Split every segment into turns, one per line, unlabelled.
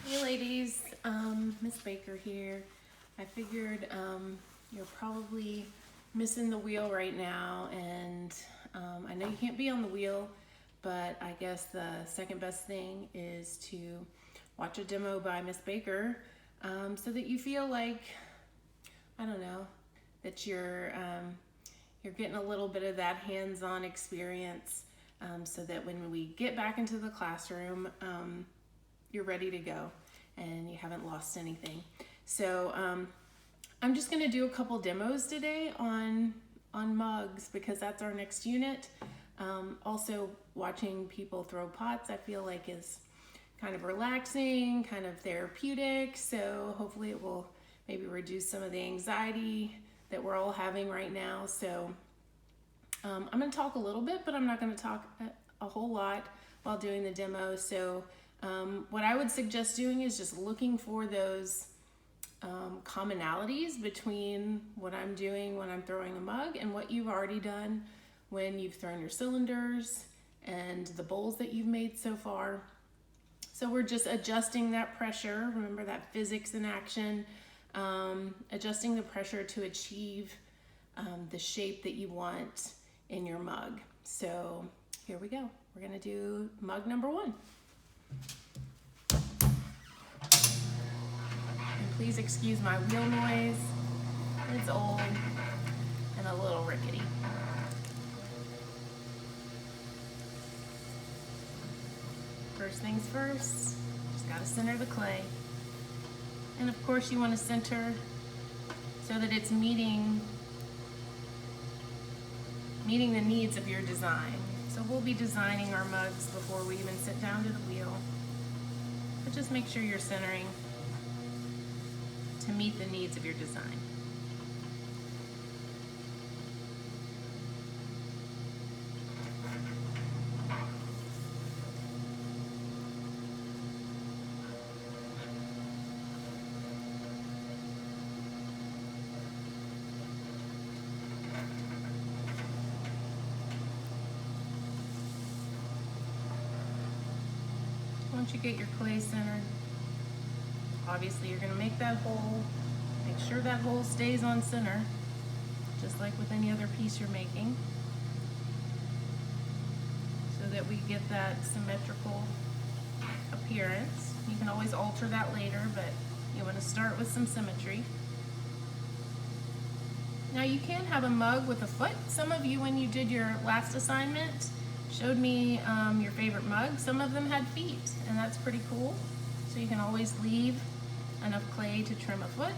Hey ladies, Miss Baker here. I figured you're probably missing the wheel right now, and I know you can't be on the wheel, but I guess the second best thing is to watch a demo by Miss Baker, so that you feel like, I don't know, that you're getting a little bit of that hands-on experience, so that when we get back into the classroom, you're ready to go and you haven't lost anything. So I'm just gonna do a couple demos today on mugs because that's our next unit. Also watching people throw pots I feel like is kind of relaxing, kind of therapeutic. So hopefully it will maybe reduce some of the anxiety that we're all having right now. So I'm gonna talk a little bit, but I'm not gonna talk a whole lot while doing the demo. So what I would suggest doing is just looking for those commonalities between what I'm doing when I'm throwing a mug and what you've already done when you've thrown your cylinders and the bowls that you've made so far. So we're just adjusting that pressure. Remember that physics in action, adjusting the pressure to achieve the shape that you want in your mug. So here we go. We're gonna do mug number 1. And please excuse my wheel noise. It's old and a little rickety. First things first, just gotta center the clay. And of course you wanna center so that it's meeting the needs of your design. So we'll be designing our mugs before we even sit down to the wheel. But just make sure you're centering to meet the needs of your design. Once you get your clay centered, obviously you're going to make that hole. Make sure that hole stays on center, just like with any other piece you're making, so that we get that symmetrical appearance. You can always alter that later, but you want to start with some symmetry. Now you can have a mug with a foot. Some of you, when you did your last assignment, showed me your favorite mug. Some of them had feet, and that's pretty cool. So you can always leave enough clay to trim a foot,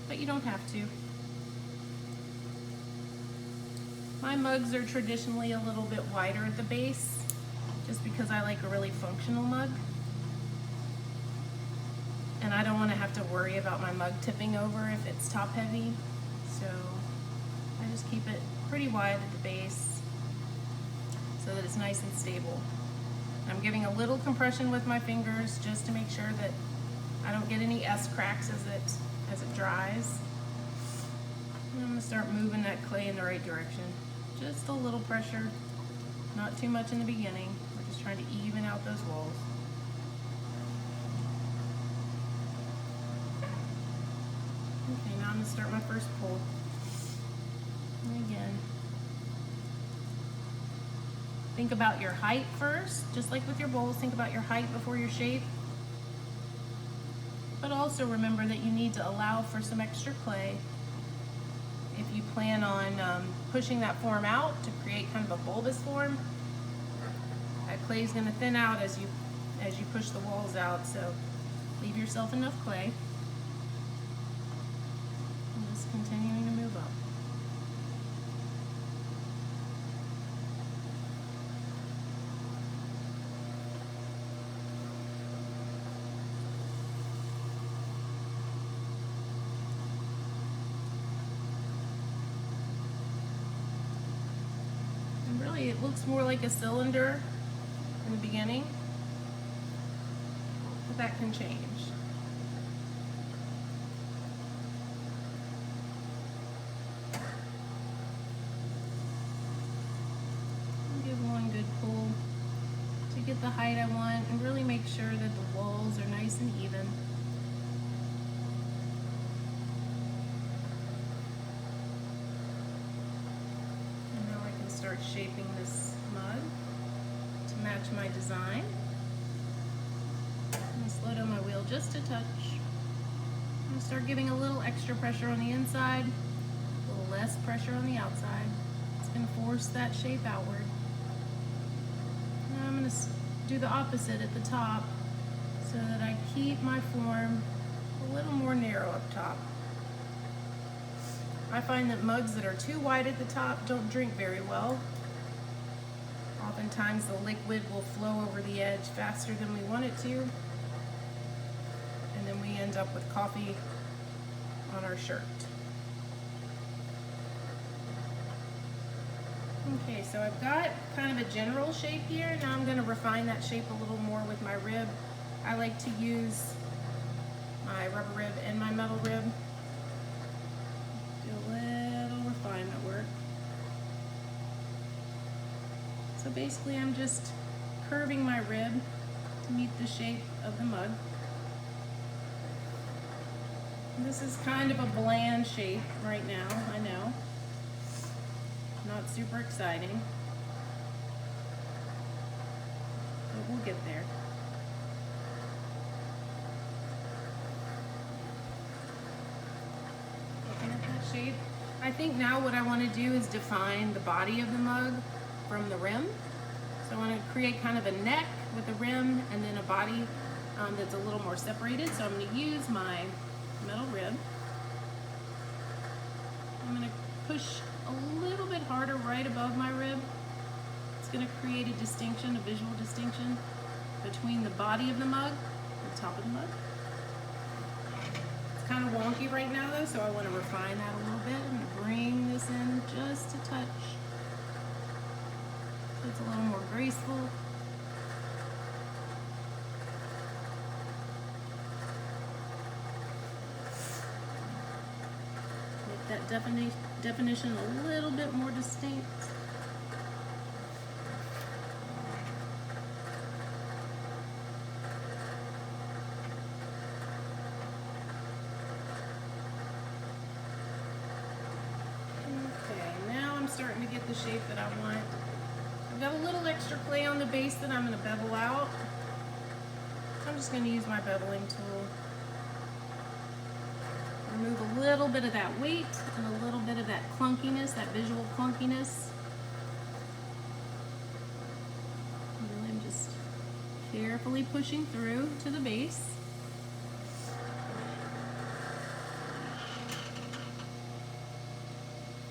but you don't have to. My mugs are traditionally a little bit wider at the base, just because I like a really functional mug. And I don't want to have to worry about my mug tipping over if it's top heavy. So I just keep it pretty wide at the base so that it's nice and stable. I'm giving a little compression with my fingers just to make sure that I don't get any S cracks as it dries. And I'm gonna start moving that clay in the right direction. Just a little pressure, not too much in the beginning. We're just trying to even out those walls. Okay, now I'm gonna start my first pull. And again, think about your height first, just like with your bowls. Think about your height before your shape. But also remember that you need to allow for some extra clay if you plan on pushing that form out to create kind of a bulbous form. That clay is going to thin out as you push the walls out, so leave yourself enough clay. And just continuing to move up. Really, it looks more like a cylinder in the beginning, but that can change. Give one good pull to get the the height I want and really make sure that the walls are nice and even. And now I can start shaping this mug to match my design. I'm gonna slow down my wheel just a touch. I'm gonna start giving a little extra pressure on the inside, a little less pressure on the outside. It's gonna force that shape outward. Now I'm gonna do the opposite at the top so that I keep my form a little more narrow up top. I find that mugs that are too wide at the top don't drink very well. Oftentimes the liquid will flow over the edge faster than we want it to, and then we end up with coffee on our shirt. Okay, so I've got kind of a general shape here. Now I'm going to refine that shape a little more with my rib. I like to use my rubber rib and my metal rib. Do a little refinement work. So basically I'm just curving my rib to meet the shape of the mug. And this is kind of a bland shape right now, I know. Not super exciting, but we'll get there. Looking at that shape, I think now what I want to do is define the body of the mug from the rim. So I want to create kind of a neck with a rim and then a body that's a little more separated. So I'm going to use my metal rib. I'm going to push a little bit harder right above my rib. It's going to create a distinction, a visual distinction between the body of the mug and the top of the mug. It's kind of wonky right now though, so I want to refine that a little bit. I'm going to bring this in just a touch so it's a little more graceful. That definition a little bit more distinct. Okay, now I'm starting to get the shape that I want. I've got a little extra clay on the base that I'm going to bevel out. I'm just going to use my beveling tool. Remove a little bit of that weight and a little bit of that clunkiness, that visual clunkiness. Really, I'm just carefully pushing through to the base.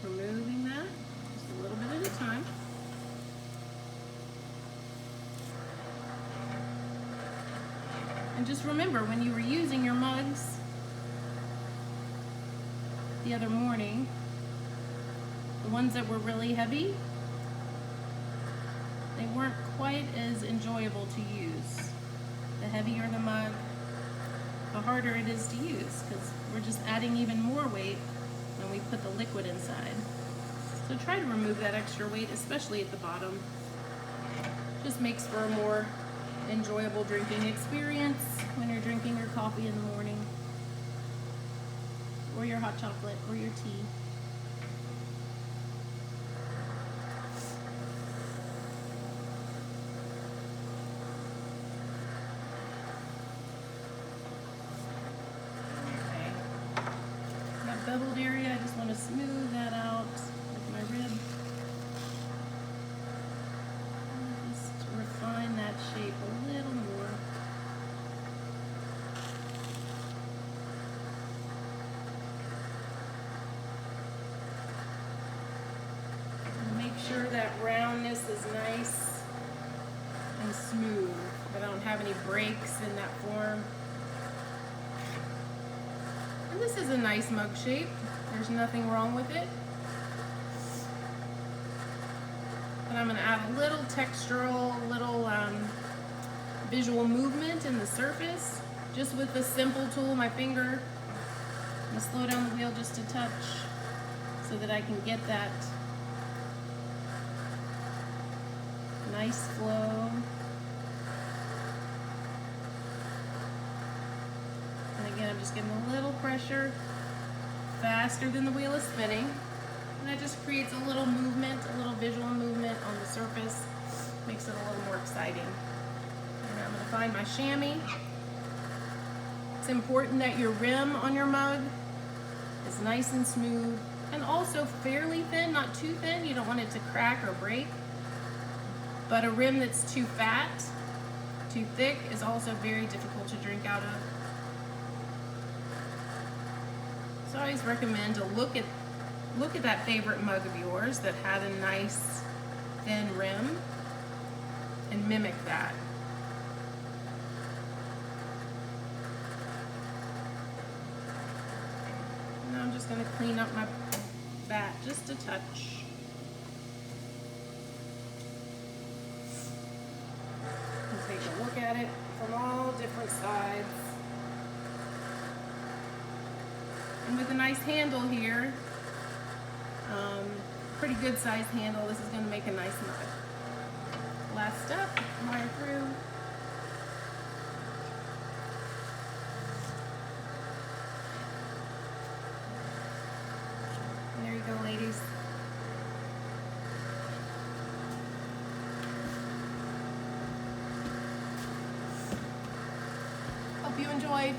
Removing that just a little bit at a time. And just remember, when you were using your mugs the other morning, the ones that were really heavy, they weren't quite as enjoyable to use. The heavier the mug, the harder it is to use because we're just adding even more weight when we put the liquid inside. So try to remove that extra weight, especially at the bottom. Just makes for a more enjoyable drinking experience when you're drinking your coffee in the morning, or your hot chocolate, or your tea. Okay. That beveled area, I just want to smooth that out with my rib. And just refine that shape a little more. Sure that roundness is nice and smooth, but I don't have any breaks in that form. And this is a nice mug shape. There's nothing wrong with it. But I'm going to add a little textural, little visual movement in the surface, just with the simple tool, my finger. I'm going to slow down the wheel just a touch so that I can get that nice flow. I'm just getting a little pressure faster than the wheel is spinning. And that just creates a little movement, a little visual movement on the surface. Makes it a little more exciting. And I'm going to find my chamois. It's important that your rim on your mug is nice and smooth and also fairly thin, not too thin. You don't want it to crack or break. But a rim that's too fat, too thick is also very difficult to drink out of. So I always recommend to look at that favorite mug of yours that had a nice thin rim and mimic that. Now I'm just going to clean up my bat just a touch. And take a look at it from all different sides. And with a nice handle here, pretty good sized handle, this is going to make a nice mug. Last step, wire through. There you go, ladies. Hope you enjoyed.